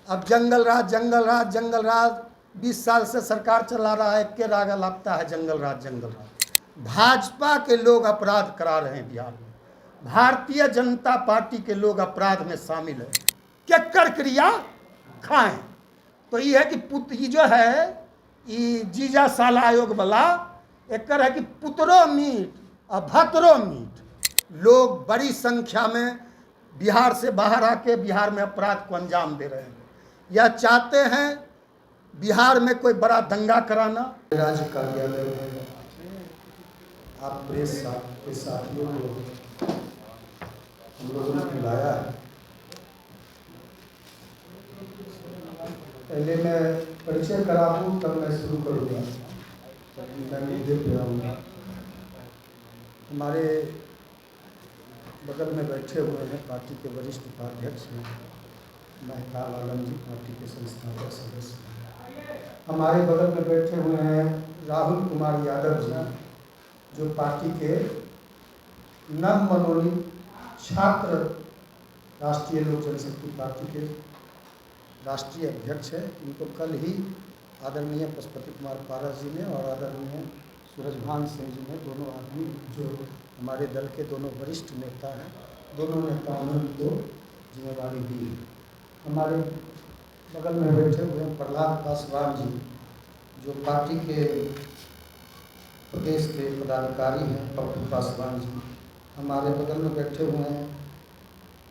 अब जंगल राज जंगल राज जंगल राज 20 साल से सरकार चला रहा है, के राग लगता है जंगल राज जंगल राज। भाजपा के लोग अपराध करा रहे हैं बिहार में, भारतीय जनता पार्टी के लोग अपराध में शामिल है, क्या कर क्रिया खाएं। तो ये है कि पुत्र जो है जीजा साल आयोग वाला एक है कि पुतरो मीट और भतरो मीट। लोग बड़ी संख्या में बिहार से बाहर आके बिहार में अपराध को अंजाम दे रहे हैं, या चाहते हैं बिहार में कोई बड़ा दंगा कराना। राज्य कार्यालय में आप प्रेस के साथियों को हम लोगों ने बुलाया है। पहले मैं परिचय करा दूँ तब मैं शुरू करूँगा, मैं मुद्दे पे आऊँगा। हमारे बगल में बैठे हुए हैं पार्टी के वरिष्ठ उपाध्यक्ष हैं महताब आलम जी, पार्टी के संस्थापक सदस्य हैं। हमारे बगल में बैठे हुए हैं राहुल कुमार यादव जी, जो पार्टी के नव मनोनीत छात्र राष्ट्रीय लोक जनशक्ति पार्टी के राष्ट्रीय अध्यक्ष है। इनको कल ही आदरणीय पशुपति कुमार पारस जी ने और आदरणीय सूरजभान सिंह जी ने, दोनों आदमी जो हमारे दल के दोनों वरिष्ठ नेता हैं, दोनों नेताओं ने उनको जिम्मेदारी दी है। हमारे बगल में बैठे हुए हैं प्रहलाद पासवान जी, जो पार्टी के प्रदेश के पदाधिकारी हैं, पप्पू पासवान जी। हमारे बगल में बैठे हुए हैं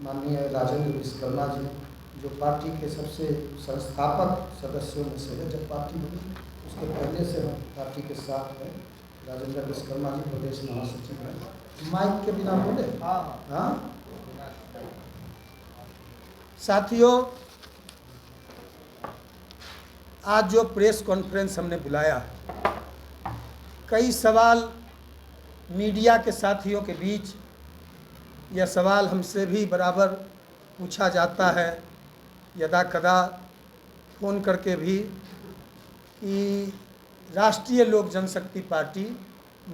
माननीय राजेंद्र विश्वकर्मा जी, जो पार्टी के सबसे संस्थापक सदस्यों में से है। जब पार्टी बनी उसके पहले से हम पार्टी के साथ हैं। राजेंद्र विश्वकर्मा जी प्रदेश महासचिव हैं। माइक के बिना बोले। हाँ साथियों, आज जो प्रेस कॉन्फ्रेंस हमने बुलाया है, कई सवाल मीडिया के साथियों के बीच यह सवाल हमसे भी बराबर पूछा जाता है, यदा कदा फ़ोन करके भी, कि राष्ट्रीय लोक जनशक्ति पार्टी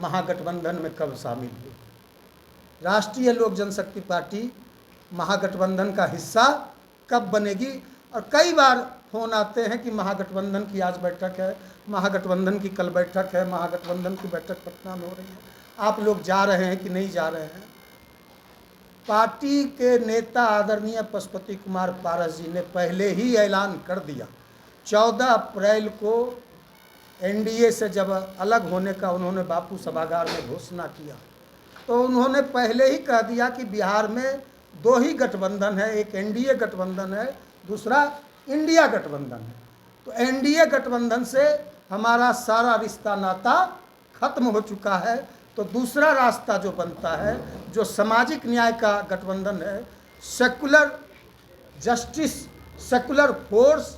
महागठबंधन में कब शामिल हुई, राष्ट्रीय लोक जनशक्ति पार्टी महागठबंधन का हिस्सा कब बनेगी। और कई बार फ़ोन आते हैं कि महागठबंधन की आज बैठक है, महागठबंधन की कल बैठक है, महागठबंधन की बैठक पटना में हो रही है, आप लोग जा रहे हैं कि नहीं जा रहे हैं। पार्टी के नेता आदरणीय पशुपति कुमार पारस जी ने पहले ही ऐलान कर दिया, 14 अप्रैल को एनडीए से जब अलग होने का उन्होंने बापू सभागार में घोषणा किया, तो उन्होंने पहले ही कह दिया कि बिहार में 2 ही गठबंधन है, एक एनडीए गठबंधन है, दूसरा इंडिया गठबंधन है। तो एनडीए गठबंधन से हमारा सारा रिश्ता नाता खत्म हो चुका है। तो दूसरा रास्ता जो बनता है, जो सामाजिक न्याय का गठबंधन है, सेकुलर जस्टिस, सेकुलर फोर्स,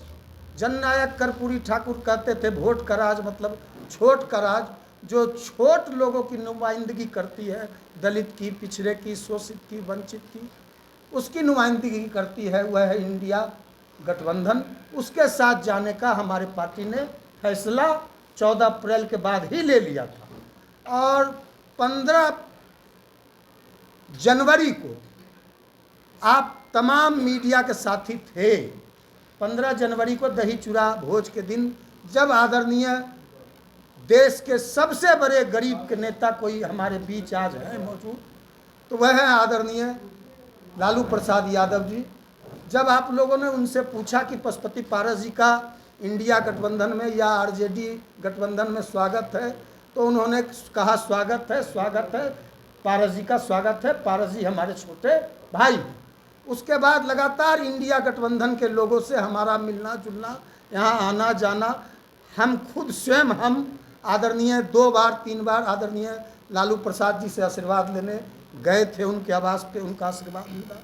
जननायक कर्पूरी ठाकुर कहते थे वोट का राज मतलब छोट का राज, जो छोट लोगों की नुमाइंदगी करती है, दलित की, पिछड़े की, शोषित की, वंचित की, उसकी नुमाइंदगी करती है, वह है इंडिया गठबंधन। उसके साथ जाने का हमारे पार्टी ने फैसला 14 अप्रैल के बाद ही ले लिया था। और 15 जनवरी को आप तमाम मीडिया के साथी थे। 15 जनवरी को दही चूड़ा भोज के दिन, जब आदरणीय देश के सबसे बड़े गरीब के नेता कोई हमारे बीच आज हैं मौजूद, तो वह है आदरणीय लालू प्रसाद यादव जी। जब आप लोगों ने उनसे पूछा कि पशुपति पारस जी का इंडिया गठबंधन में या आरजेडी गठबंधन में स्वागत है, तो उन्होंने कहा स्वागत है, स्वागत है, पारस जी का स्वागत है, पारस जी हमारे छोटे भाई। उसके बाद लगातार इंडिया गठबंधन के लोगों से हमारा मिलना जुलना, यहाँ आना जाना, हम खुद स्वयं हम आदरणीय 2 बार 3 बार आदरणीय लालू प्रसाद जी से आशीर्वाद लेने गए थे, उनके आवास पे उनका आशीर्वाद मिला।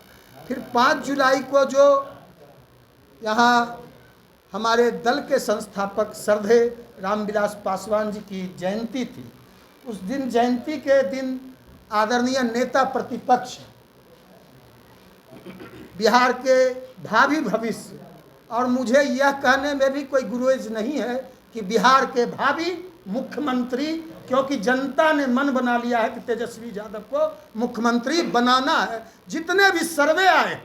फिर 5 जुलाई को जो यहाँ हमारे दल के संस्थापक श्रद्धेय रामविलास पासवान जी की जयंती थी, उस दिन जयंती के दिन आदरणीय नेता प्रतिपक्ष बिहार के भावी भविष्य, और मुझे यह कहने में भी कोई गुरेज नहीं है कि बिहार के भावी मुख्यमंत्री, क्योंकि जनता ने मन बना लिया है कि तेजस्वी यादव को मुख्यमंत्री बनाना है। जितने भी सर्वे आए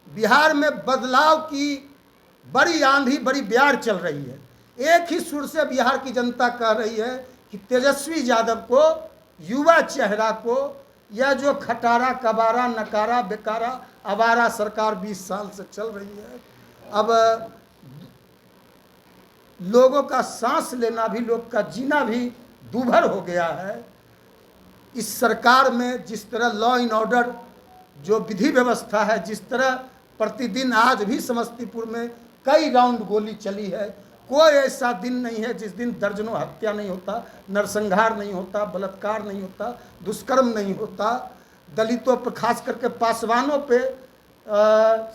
बिहार में बदलाव की बड़ी आंधी बड़ी ब्यार चल रही है। एक ही सुर से बिहार की जनता कह रही है कि तेजस्वी यादव को, युवा चेहरा को, यह जो खटारा कबारा नकारा बेकारा आवारा सरकार 20 साल से चल रही है, अब लोगों का सांस लेना भी, लोग का जीना भी दूभर हो गया है। इस सरकार में जिस तरह लॉ एंड ऑर्डर जो विधि व्यवस्था है, जिस तरह प्रतिदिन आज भी समस्तीपुर में कई राउंड गोली चली है, कोई ऐसा दिन नहीं है जिस दिन दर्जनों हत्या नहीं होता, नरसंहार नहीं होता, बलात्कार नहीं होता, दुष्कर्म नहीं होता। दलितों पर, खास करके पासवानों पे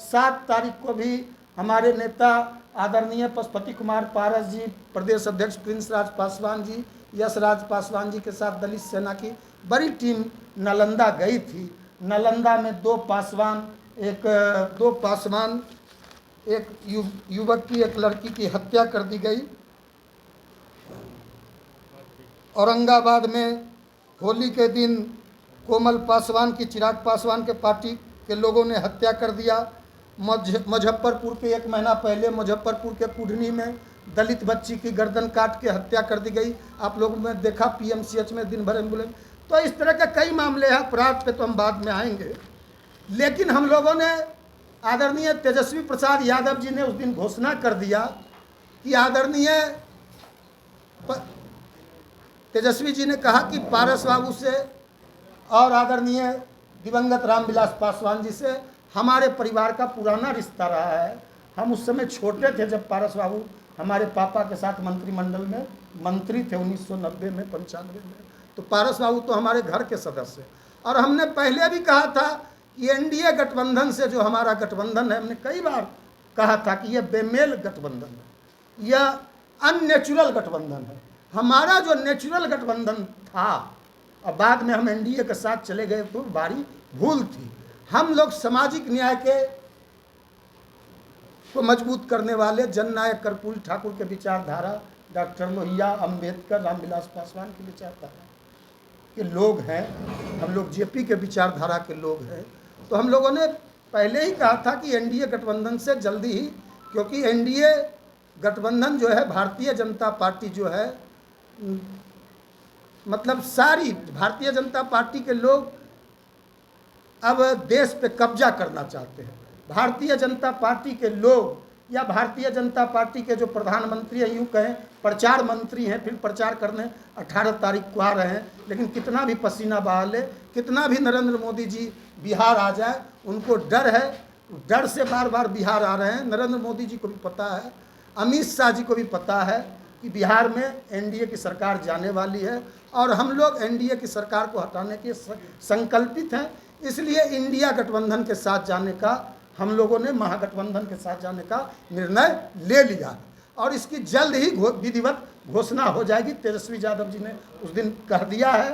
7 तारीख को भी हमारे नेता आदरणीय पशुपति कुमार पारस जी, प्रदेश अध्यक्ष प्रिंस राज पासवान जी, यश राज पासवान जी के साथ दलित सेना की बड़ी टीम नालंदा गई थी। नालंदा में 2 पासवान, एक युवक की, एक लड़की की हत्या कर दी गई। औरंगाबाद में होली के दिन कोमल पासवान की, चिराग पासवान के पार्टी के लोगों ने हत्या कर दिया। मुजफ्फरपुर के 1 महीना पहले मुजफ्फरपुर के कुढ़नी में दलित बच्ची की गर्दन काट के हत्या कर दी गई। आप लोगों ने देखा पीएमसीएच में दिन भर एम्बुलेंस। तो इस तरह के कई मामले हैं। अपराध पे तो हम बाद में आएंगे, लेकिन हम लोगों ने, आदरणीय तेजस्वी प्रसाद यादव जी ने उस दिन घोषणा कर दिया कि आदरणीय तेजस्वी जी ने कहा कि पारस बाबू से और आदरणीय दिवंगत रामविलास पासवान जी से हमारे परिवार का पुराना रिश्ता रहा है। हम उस समय छोटे थे जब पारस बाबू हमारे पापा के साथ मंत्रिमंडल में मंत्री थे 1990 में, 95 में। तो पारस बाबू तो हमारे घर के सदस्य। और हमने पहले भी कहा था कि एनडीए गठबंधन से जो हमारा गठबंधन है, हमने कई बार कहा था कि यह बेमेल गठबंधन है, यह अननेचुरल गठबंधन है। हमारा जो नेचुरल गठबंधन था, और बाद में हम एनडीए के साथ चले गए तो बड़ी भूल थी। हम लोग सामाजिक न्याय के को मजबूत करने वाले जननायक कर्पूरी ठाकुर के विचारधारा, डॉक्टर लोहिया, अम्बेडकर, रामविलास पासवान की विचारधारा के लोग हैं। हम लोग जेपी के विचारधारा के लोग हैं। तो हम लोगों ने पहले ही कहा था कि एनडीए गठबंधन से जल्दी ही, क्योंकि एनडीए गठबंधन जो है, भारतीय जनता पार्टी जो है, मतलब सारी भारतीय जनता पार्टी के लोग अब देश पे कब्जा करना चाहते हैं। भारतीय जनता पार्टी के लोग या भारतीय जनता पार्टी के जो प्रधानमंत्री हैं, यूँ कहें प्रचार मंत्री हैं, फिर प्रचार करने 18 तारीख को आ रहे हैं। लेकिन कितना भी पसीना बहा ले, कितना भी नरेंद्र मोदी जी बिहार आ जाए, उनको डर है। डर से बार बार बिहार आ रहे हैं। नरेंद्र मोदी जी को भी पता है, अमित शाह जी को भी पता है कि बिहार में एनडीए की सरकार जाने वाली है, और हम लोग एनडीए की सरकार को हटाने के संकल्पित हैं। इसलिए इंडिया गठबंधन के साथ जाने का, हम लोगों ने महागठबंधन के साथ जाने का निर्णय ले लिया है, और इसकी जल्द ही विधिवत घोषणा हो जाएगी। तेजस्वी यादव जी ने उस दिन कह दिया है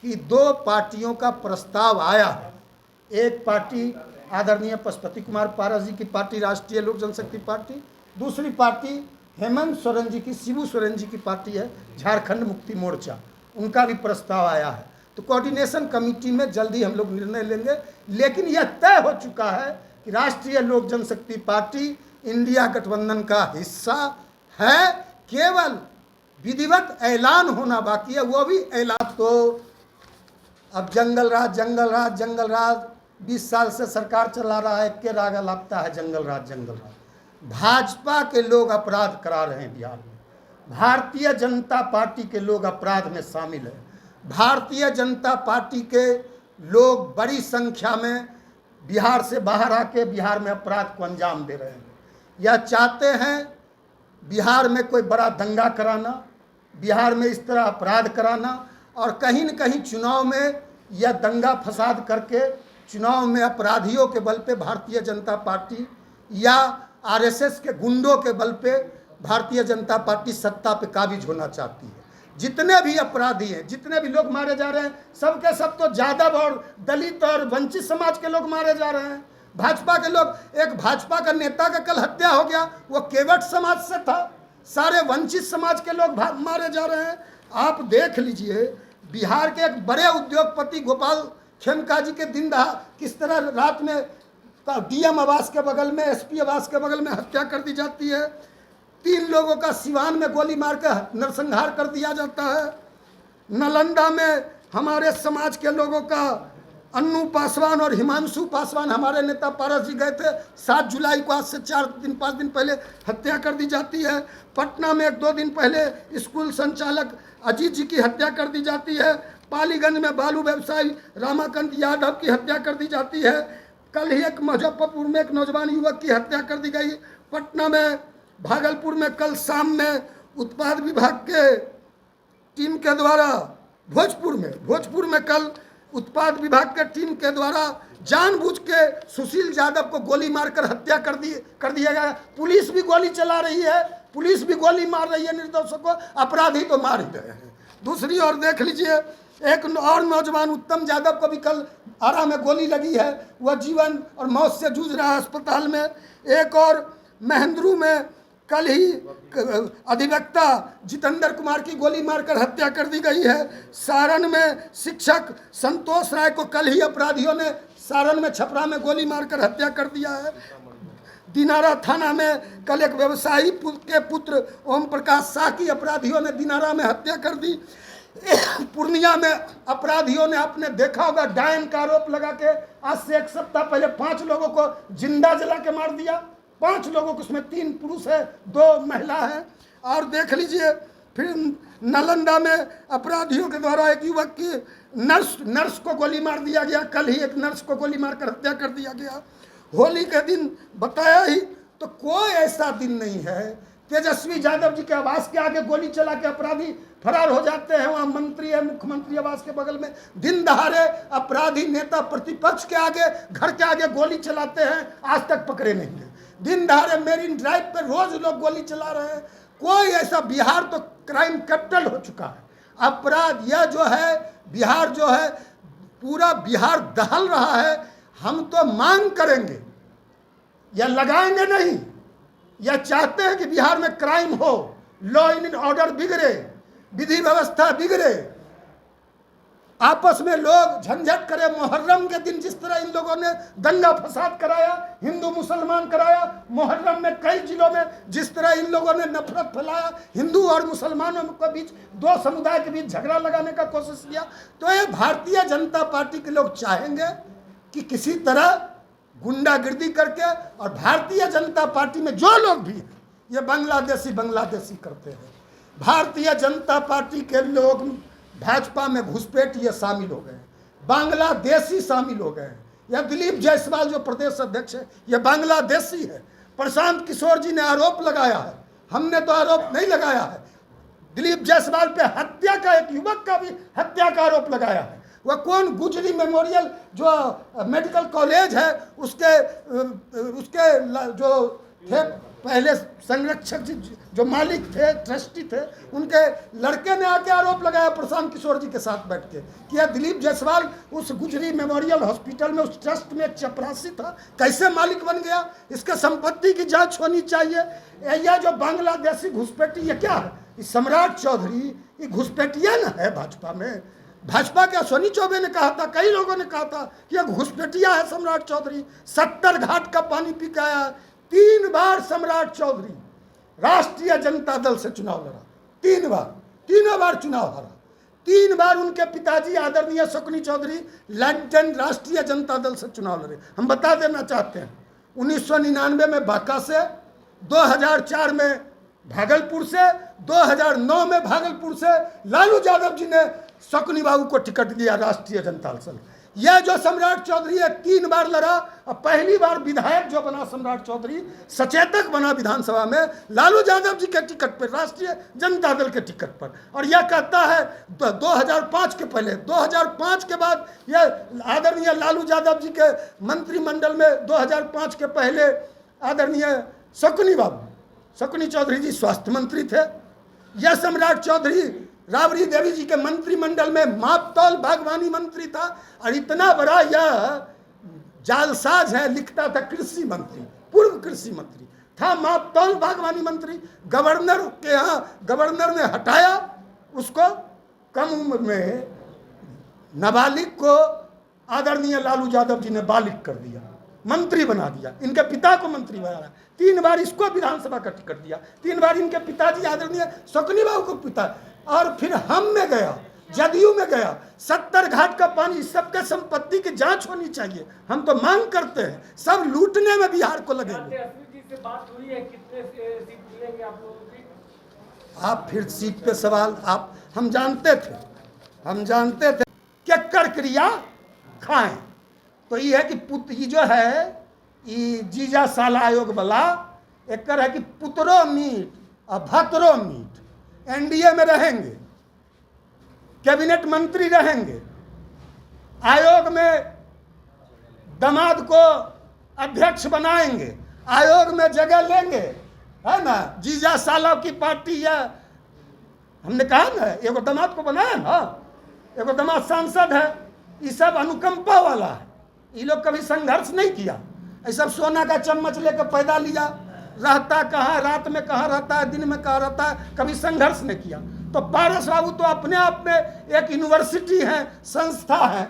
कि 2 पार्टियों का प्रस्ताव आया है। एक पार्टी आदरणीय पशुपति कुमार पारस जी की पार्टी, राष्ट्रीय लोक जनशक्ति पार्टी। दूसरी पार्टी हेमंत सोरेन जी की, शिबू सोरेन जी की पार्टी है, झारखंड मुक्ति मोर्चा। उनका भी प्रस्ताव आया है। तो कोऑर्डिनेशन कमेटी में जल्दी हम लोग निर्णय लेंगे। लेकिन यह तय हो चुका है कि राष्ट्रीय लोक जनशक्ति पार्टी इंडिया गठबंधन का हिस्सा है। केवल विधिवत ऐलान होना बाकी है, वो भी ऐलान। तो अब जंगल राज 20 साल से सरकार चला रहा है, के रागा लगता है जंगल राज। भाजपा के लोग अपराध करा रहे हैं बिहार में। भारतीय जनता पार्टी के लोग अपराध में शामिल हैं। भारतीय जनता पार्टी के लोग बड़ी संख्या में बिहार से बाहर आके बिहार में अपराध को अंजाम दे रहे हैं। यह चाहते हैं बिहार में कोई बड़ा दंगा कराना, बिहार में इस तरह अपराध कराना, और कहीं न कहीं चुनाव में यह दंगा फसाद करके चुनाव में अपराधियों के बल पे भारतीय जनता पार्टी या आरएसएस के गुंडों के बल पे भारतीय जनता पार्टी सत्ता पे काबिज होना चाहती है। जितने भी अपराधी हैं, जितने भी लोग मारे जा रहे हैं, सब के सब तो यादव और दलित और वंचित समाज के लोग मारे जा रहे हैं। भाजपा के लोग, एक भाजपा का नेता का कल हत्या हो गया, वो केवट समाज से था। सारे वंचित समाज के लोग मारे जा रहे हैं। आप देख लीजिए, बिहार के एक बड़े उद्योगपति गोपाल खेमका जी के दिन किस तरह रात में डीएम आवास के बगल में, एसपी आवास के बगल में हत्या कर दी जाती है। 3 लोगों का सिवान में गोली मार कर नरसंहार कर दिया जाता है। नालंदा में हमारे समाज के लोगों का अन्नू पासवान और हिमांशु पासवान, हमारे नेता पारस जी गए थे, 7 जुलाई को, आज से 5 दिन पहले हत्या कर दी जाती है। पटना में 1-2 दिन पहले स्कूल संचालक अजीत जी की हत्या कर दी जाती है। पालीगंज में बालू व्यवसायी रामाकांत यादव की हत्या कर दी जाती है। कल ही एक मुजफ्फरपुर में एक नौजवान युवक की हत्या कर दी गई। पटना में, भागलपुर में कल शाम में उत्पाद विभाग के टीम के द्वारा, भोजपुर में कल उत्पाद विभाग के टीम के द्वारा जानबूझ के सुशील यादव को गोली मारकर हत्या कर दिया गया। पुलिस भी गोली चला रही है, पुलिस भी गोली मार रही है निर्दोषों को, अपराधी तो मार ही रहे हैं। दूसरी ओर देख लीजिए, एक और नौजवान उत्तम यादव को भी कल आरा में गोली लगी है, वह जीवन और मौत से जूझ रहा है अस्पताल में। एक और महेंद्रू में कल ही अधिवक्ता जितेंद्र कुमार की गोली मारकर हत्या कर दी गई है। सारण में शिक्षक संतोष राय को कल ही अपराधियों ने सारण में, छपरा में गोली मारकर हत्या कर दिया है। दिनारा थाना में कल एक व्यवसायी के पुत्र ओम प्रकाश शाह की अपराधियों ने दिनारा में हत्या कर दी। पूर्णिया में अपराधियों ने, आपने देखा होगा, डायन का आरोप लगा के आज से 1 सप्ताह पहले 5 लोगों को जिंदा जला के मार दिया। 5 लोगों को, उसमें 3 पुरुष है, 2 महिला है। और देख लीजिए, फिर नालंदा में अपराधियों के द्वारा एक युवक की नर्स को गोली मार दिया गया। कल ही एक नर्स को गोली मारकर हत्या कर दिया गया। होली के दिन बताया ही, तो कोई ऐसा दिन नहीं है। तेजस्वी यादव जी के आवास के आगे गोली चला के अपराधी फरार हो जाते हैं। वहाँ मंत्री है, मुख्यमंत्री आवास के बगल में दिन दहाड़े अपराधी नेता प्रतिपक्ष के आगे, घर के आगे गोली चलाते हैं, आज तक पकड़े नहीं गए। दिन दहाड़े मेरीन ड्राइव पर रोज लोग गोली चला रहे हैं। कोई ऐसा, बिहार तो क्राइम कैपिटल हो चुका है। अपराध यह जो है, बिहार जो है, पूरा बिहार दहल रहा है। हम तो मांग करेंगे, या लगाएंगे नहीं, या चाहते हैं कि बिहार में क्राइम हो, लॉ एंड ऑर्डर बिगड़े, विधि व्यवस्था बिगड़े, आपस में लोग झंझट करें। मुहर्रम के दिन जिस तरह इन लोगों ने दंगा फसाद कराया, हिंदू मुसलमान कराया, मुहर्रम में कई जिलों में जिस तरह इन लोगों ने नफरत फैलाया, हिंदू और मुसलमानों के बीच, 2 समुदाय के बीच झगड़ा लगाने का कोशिश किया, तो ये भारतीय जनता पार्टी के लोग चाहेंगे कि किसी तरह गुंडागिर्दी करके, और भारतीय जनता पार्टी में जो लोग भी हैं, ये बांग्लादेशी करते हैं। भारतीय जनता पार्टी के लोग भाजपा में घुसपैठ ये शामिल हो गए, बांग्लादेशी शामिल हो गए। यह दिलीप जायसवाल जो प्रदेश अध्यक्ष है, ये बांग्लादेशी है। प्रशांत किशोर जी ने आरोप लगाया है, हमने तो आरोप नहीं लगाया है। दिलीप जायसवाल पे हत्या का, एक युवक का भी हत्या का आरोप लगाया है। वह कौन? गुजरी मेमोरियल जो मेडिकल कॉलेज है, उसके जो थे पहले संरक्षक जी, जो मालिक थे, ट्रस्टी थे, उनके लड़के ने आके आरोप लगाया प्रशांत किशोर जी के साथ बैठ के कि यह दिलीप जायसवाल उस गुजरी मेमोरियल हॉस्पिटल में, उस ट्रस्ट में चपरासी था, कैसे मालिक बन गया? इसके संपत्ति की जांच होनी चाहिए। यह जो बांग्लादेशी घुसपैठी, ये क्या है? सम्राट चौधरी ये घुसपैठिया न है भाजपा में। भाजपा के अश्विनी चौबे ने कहा था, कई लोगों ने कहा था कि यह घुसपैठिया है सम्राट चौधरी। 70 घाट का पानी पी के आया। 3 बार सम्राट चौधरी राष्ट्रीय जनता दल से चुनाव लड़ा, 3 बार, तीनों बार चुनाव हारा। 3 बार उनके पिताजी आदरणीय शकुनी चौधरी लंदन राष्ट्रीय जनता दल से चुनाव लड़े। हम बता देना चाहते हैं, 1999 में बांका से, 2004 में भागलपुर से, 2009 में भागलपुर से लालू यादव जी ने शकुनी बाबू को टिकट दिया राष्ट्रीय जनता दल। यह जो सम्राट चौधरी है 3 बार लड़ा, और पहली बार विधायक जो बना सम्राट चौधरी, सचेतक बना विधानसभा में लालू यादव जी के टिकट पर, राष्ट्रीय जनता दल के टिकट पर। और यह कहता है 2005 के पहले, 2005 के बाद, यह आदरणीय लालू यादव जी के मंत्रिमंडल में 2005 के पहले आदरणीय शकुनी चौधरी जी स्वास्थ्य मंत्री थे। यह सम्राट चौधरी राबड़ी देवी जी के मंत्रिमंडल में मापतौल बागवानी मंत्री था। और इतना बड़ा यह जालसाज है, लिखता था कृषि मंत्री, पूर्व कृषि मंत्री था, मापतौल बागवानी मंत्री। गवर्नर के यहाँ गवर्नर ने हटाया उसको, कम उम्र में नाबालिग को आदरणीय लालू यादव जी ने बालिग कर दिया। मंत्री बना दिया, इनके पिता को मंत्री बनाया, 3 बार इसको विधानसभा का टिकट दिया, 3 बार इनके पिताजी आदरणीय शकुनी बाबू को पिता, और फिर हम में गया, जदयू में गया। 70 घाट का पानी, सबके संपत्ति की जांच होनी चाहिए। हम तो मांग करते हैं, सब लूटने में बिहार को लगेंगे। आप फिर सीट पे सवाल, आप हम जानते थे कि कर क्रिया खाएं। तो ये है कि पुत्र ये जो है ये जीजा साल आयोग वाला एक है कि पुत्रो मीट और भतरो मीट। एनडीए में रहेंगे, कैबिनेट मंत्री रहेंगे, आयोग में दामाद को अध्यक्ष बनाएंगे, आयोग में जगह लेंगे, है ना। जीजा सालों की पार्टी या हमने कहा ना, एगो दामाद को बनाया ना, एगो दामाद सांसद है। ये सब अनुकंपा वाला है, ये लोग कभी संघर्ष नहीं किया। ये सब सोना का चम्मच लेकर पैदा लिया, रहता कहाँ, रात में कहाँ रहता है, दिन में कहाँ रहता है, कभी संघर्ष नहीं किया। तो पारस बाबू तो अपने आप में एक यूनिवर्सिटी है, संस्था है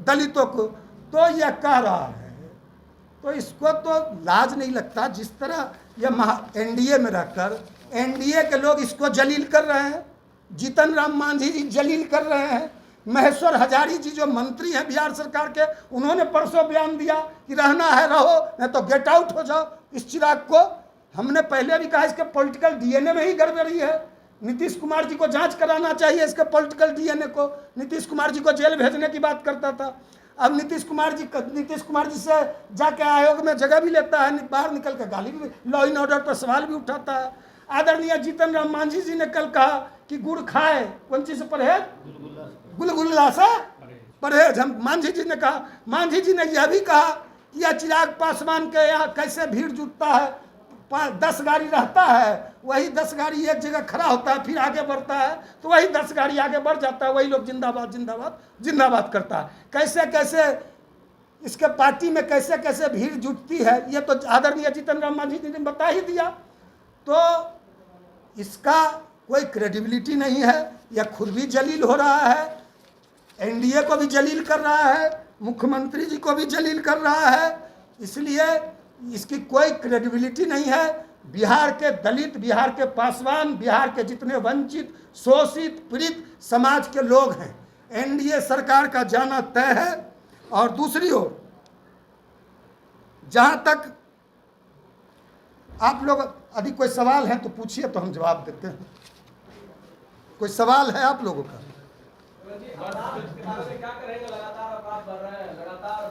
दलितों को, तो यह कह रहा है। तो इसको तो लाज नहीं लगता, जिस तरह यह एनडीए में रहकर एनडीए के लोग इसको जलील कर रहे हैं। जीतन राम मांझी जी जलील कर रहे हैं। महेश्वर हजारी जी जो मंत्री हैं बिहार सरकार के, उन्होंने परसों बयान दिया कि रहना है रहो, नहीं तो गेट आउट हो जाओ। इस चिराग को हमने पहले भी कहा, इसके पॉलिटिकल डीएनए में ही गड़बड़ी है। नीतीश कुमार जी को जांच कराना चाहिए इसके पॉलिटिकल डीएनए को। नीतीश कुमार जी को जेल भेजने की बात करता था, अब नीतीश कुमार जी से जाके आयोग में जगह भी लेता है, बाहर निकल कर गाली भी, लॉ एंड ऑर्डर पर सवाल भी उठाता है। आदरणीय जीतन राम मांझी जी ने कल कहा कि गुड़ खाए, कौन चीज से परहेज, गुलगुल्ला से परहेज। हम मांझी जी ने कहा, मांझी जी ने यह भी कहा कि यह चिराग पासवान के यहाँ कैसे भीड़ जुटता है, 10 गाड़ी रहता है, वही 10 गाड़ी एक जगह खड़ा होता है, फिर आगे बढ़ता है, तो वही 10 गाड़ी आगे बढ़ जाता है, वही लोग जिंदाबाद जिंदाबाद जिंदाबाद करता है। कैसे कैसे इसके पार्टी में कैसे कैसे भीड़ जुटती है, ये तो आदरणीय जीतन राम मांझी जी ने बता ही दिया। तो इसका कोई क्रेडिबिलिटी नहीं है, यह खुद भी जलील हो रहा है, एनडीए को भी जलील कर रहा है, मुख्यमंत्री जी को भी जलील कर रहा है। इसलिए इसकी कोई क्रेडिबिलिटी नहीं है। बिहार के दलित, बिहार के पासवान, बिहार के जितने वंचित, शोषित, पीड़ित समाज के लोग हैं, एनडीए सरकार का जाना तय है। और दूसरी ओर जहां तक आप लोग यदि कोई सवाल है तो पूछिए, तो हम जवाब देते हैं। कोई सवाल है आप लोगों का? क्या करेंगे, लगातार अपराध बढ़ रहा है,